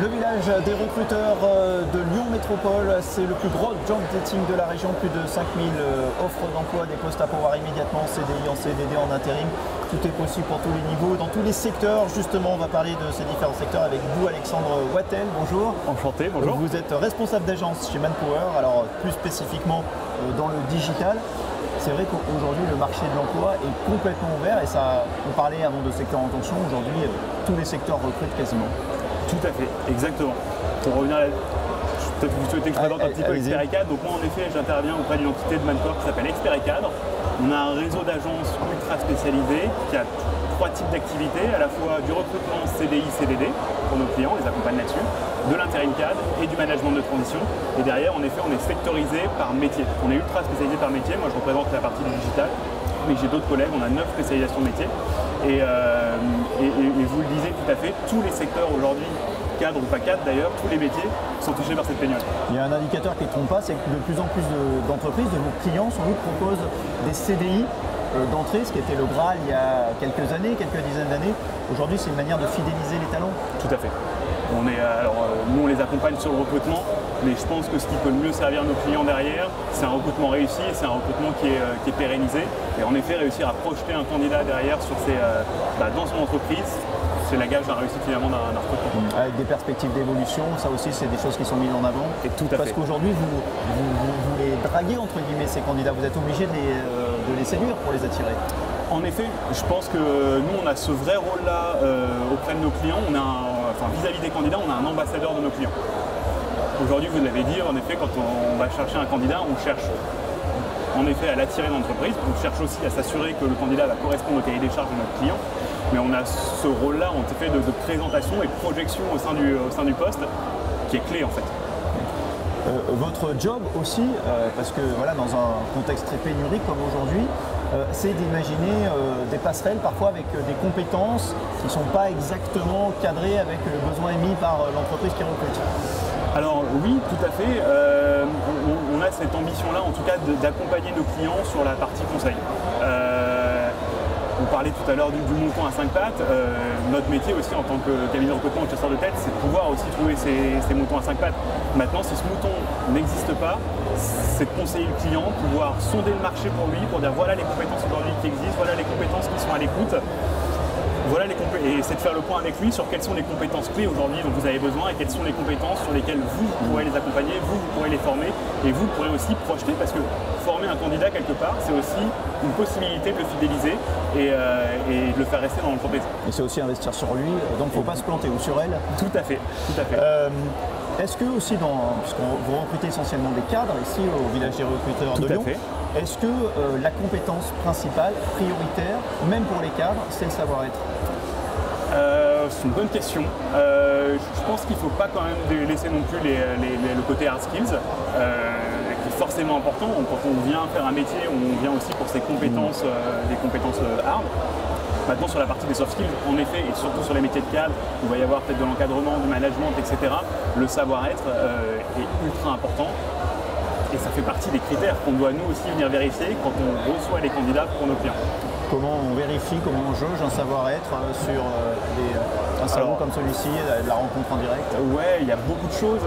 Le village des recruteurs de Lyon Métropole, c'est le plus gros job dating de la région, plus de 5000 offres d'emploi, des postes à pourvoir immédiatement, CDI, en CDD, en intérim. Tout est possible pour tous les niveaux, dans tous les secteurs. Justement, on va parler de ces différents secteurs avec vous, Alexandre Wattel. Bonjour. Enchanté, bonjour. Vous êtes responsable d'agence chez Manpower, alors plus spécifiquement dans le digital. C'est vrai qu'aujourd'hui, le marché de l'emploi est complètement ouvert et ça, on parlait avant de secteurs en tension. Aujourd'hui, tous les secteurs recrutent quasiment. Tout à fait, exactement. Pour revenir à peut-être vous souhaitez que je présente un petit peu Expert et Cadre. Donc moi en effet j'interviens auprès d'une entité de Manpower qui s'appelle Expert et Cadre. On a un réseau d'agences ultra spécialisées qui a 3 types d'activités, à la fois du recrutement CDI, CDD pour nos clients, on les accompagne là-dessus, de l'intérim cadre et du management de transition. Et derrière en effet on est sectorisé par métier. On est ultra spécialisé par métier, moi je représente la partie digitale, mais j'ai d'autres collègues, on a 9 spécialisations métiers. Et vous le disiez tout à fait, tous les secteurs aujourd'hui, cadre ou pas cadre d'ailleurs, tous les métiers sont touchés par cette pénurie. Il y a un indicateur qui ne trompe pas, c'est que de plus en plus d'entreprises, de vos clients, sans doute proposent des CDI d'entrée, ce qui était le Graal il y a quelques années, quelques dizaines d'années. Aujourd'hui, c'est une manière de fidéliser les talents. Tout à fait. Nous, on les accompagne sur le recrutement, mais je pense que ce qui peut le mieux servir nos clients derrière, c'est un recrutement réussi, c'est un recrutement qui est pérennisé. Et en effet, réussir à projeter un candidat derrière dans son entreprise, c'est la gage d'un réussite finalement d'un recrutement. Avec des perspectives d'évolution, ça aussi, c'est des choses qui sont mises en avant. Et tout à fait. Parce qu'aujourd'hui, vous les draguez, entre guillemets, ces candidats. Vous êtes obligé de les séduire pour les attirer. En effet, je pense que nous, on a ce vrai rôle-là auprès de nos clients. Vis-à-vis des candidats, on a un ambassadeur de nos clients. Aujourd'hui, vous l'avez dit, en effet, quand on va chercher un candidat, on cherche en effet à l'attirer dans l'entreprise. On cherche aussi à s'assurer que le candidat va correspondre au cahier des charges de notre client. Mais on a ce rôle-là en effet de présentation et de projection au sein du poste qui est clé en fait. Votre job aussi, parce que voilà, dans un contexte très pénurique comme aujourd'hui, c'est d'imaginer des passerelles parfois avec des compétences qui ne sont pas exactement cadrées avec le besoin émis par l'entreprise qui recrute. Alors oui, tout à fait. On a cette ambition-là, en tout cas, d'accompagner nos clients sur la partie conseil. On parlait tout à l'heure du mouton à 5 pattes. Notre métier aussi en tant que cabinet de recrutement ou chasseur de tête, c'est de pouvoir aussi trouver ces moutons à 5 pattes. Maintenant, si ce mouton n'existe pas, c'est de conseiller le client, pouvoir sonder le marché pour lui, pour dire voilà les compétences aujourd'hui qui existent, voilà les compétences qui sont à l'écoute. Voilà et c'est de faire le point avec lui sur quelles sont les compétences clés aujourd'hui dont vous avez besoin et quelles sont les compétences sur lesquelles vous pourrez les accompagner, vous pourrez les former et vous pourrez aussi projeter parce que former un candidat quelque part, c'est aussi une possibilité de le fidéliser et de le faire rester dans l'entreprise. Et c'est aussi investir sur lui, donc il ne faut pas se planter ou sur elle. Tout à fait, tout à fait. Est-que aussi, puisqu'on vous recrutez essentiellement des cadres ici au village des recruteurs de Lyon, est-ce que la compétence principale, prioritaire, même pour les cadres, c'est le savoir-être? C'est une bonne question. Je pense qu'il ne faut pas quand même laisser non plus le côté hard skills, qui est forcément important. Quand on vient faire un métier, on vient aussi pour ses compétences, des compétences hard. Maintenant, sur la partie des soft skills, en effet, et surtout sur les métiers de cadre, il va y avoir peut-être de l'encadrement, du management, etc. Le savoir-être est ultra important. Et ça fait partie des critères qu'on doit nous aussi venir vérifier quand on reçoit les candidats pour nos clients. Comment on vérifie, comment on jauge un savoir-être sur un salon comme celui-ci, de la rencontre en direct? Ouais, il y a beaucoup de choses.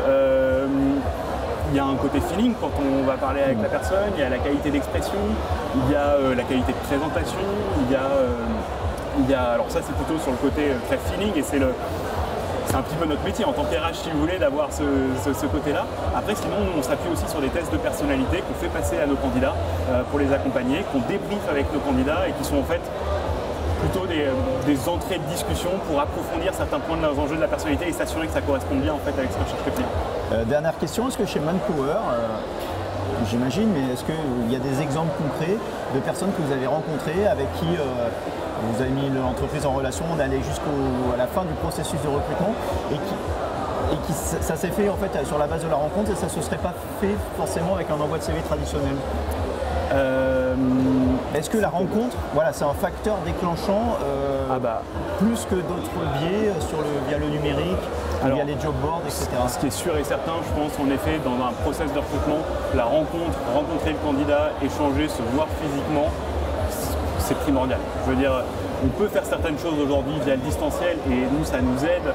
Il y a un côté feeling quand on va parler avec la personne, il y a la qualité d'expression, il y a la qualité de présentation, alors ça c'est plutôt sur le côté très feeling et c'est un petit peu notre métier en tant qu'RH si vous voulez d'avoir ce côté-là. Après sinon on s'appuie aussi sur des tests de personnalité qu'on fait passer à nos candidats pour les accompagner, qu'on débriefe avec nos candidats et qui sont en fait plutôt des entrées de discussion pour approfondir certains points de leurs enjeux de la personnalité et s'assurer que ça correspond bien en fait avec ce que cherche le client. Dernière question, est-ce que chez Manpower, j'imagine, mais est-ce qu'il y a des exemples concrets de personnes que vous avez rencontrées avec qui vous avez mis l'entreprise en relation, on allait jusqu'à la fin du processus de recrutement et qui ça s'est fait en fait sur la base de la rencontre et ça ne se serait pas fait forcément avec un envoi de CV traditionnel? Est-ce que la rencontre, voilà, c'est un facteur déclenchant plus que d'autres biais via le numérique, via les job boards, etc. Ce qui est sûr et certain, je pense en effet, dans un process de recrutement, la rencontrer le candidat, échanger, se voir physiquement, c'est primordial. Je veux dire, on peut faire certaines choses aujourd'hui via le distanciel et nous, ça nous aide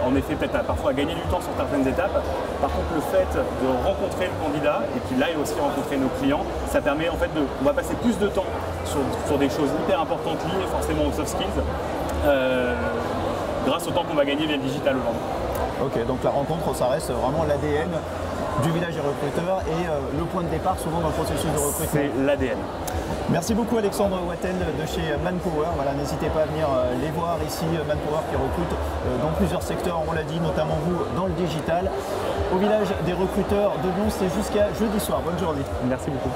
en effet peut-être parfois à gagner du temps sur certaines étapes. Par contre, le fait de rencontrer le candidat et puis là, aussi rencontrer nos clients, ça permet en fait on va passer plus de temps sur des choses hyper importantes liées forcément aux soft skills grâce au temps qu'on va gagner via le digital aujourd'hui. Ok, donc la rencontre, ça reste vraiment l'ADN du village des recruteurs et le point de départ souvent dans le processus de recrutement. C'est l'ADN. Merci beaucoup Alexandre Wattel de chez Manpower. Voilà, n'hésitez pas à venir les voir ici, Manpower qui recrute dans plusieurs secteurs, on l'a dit, notamment vous dans le digital. Au village des recruteurs de Lyon, c'est jusqu'à jeudi soir. Bonne journée. Merci beaucoup.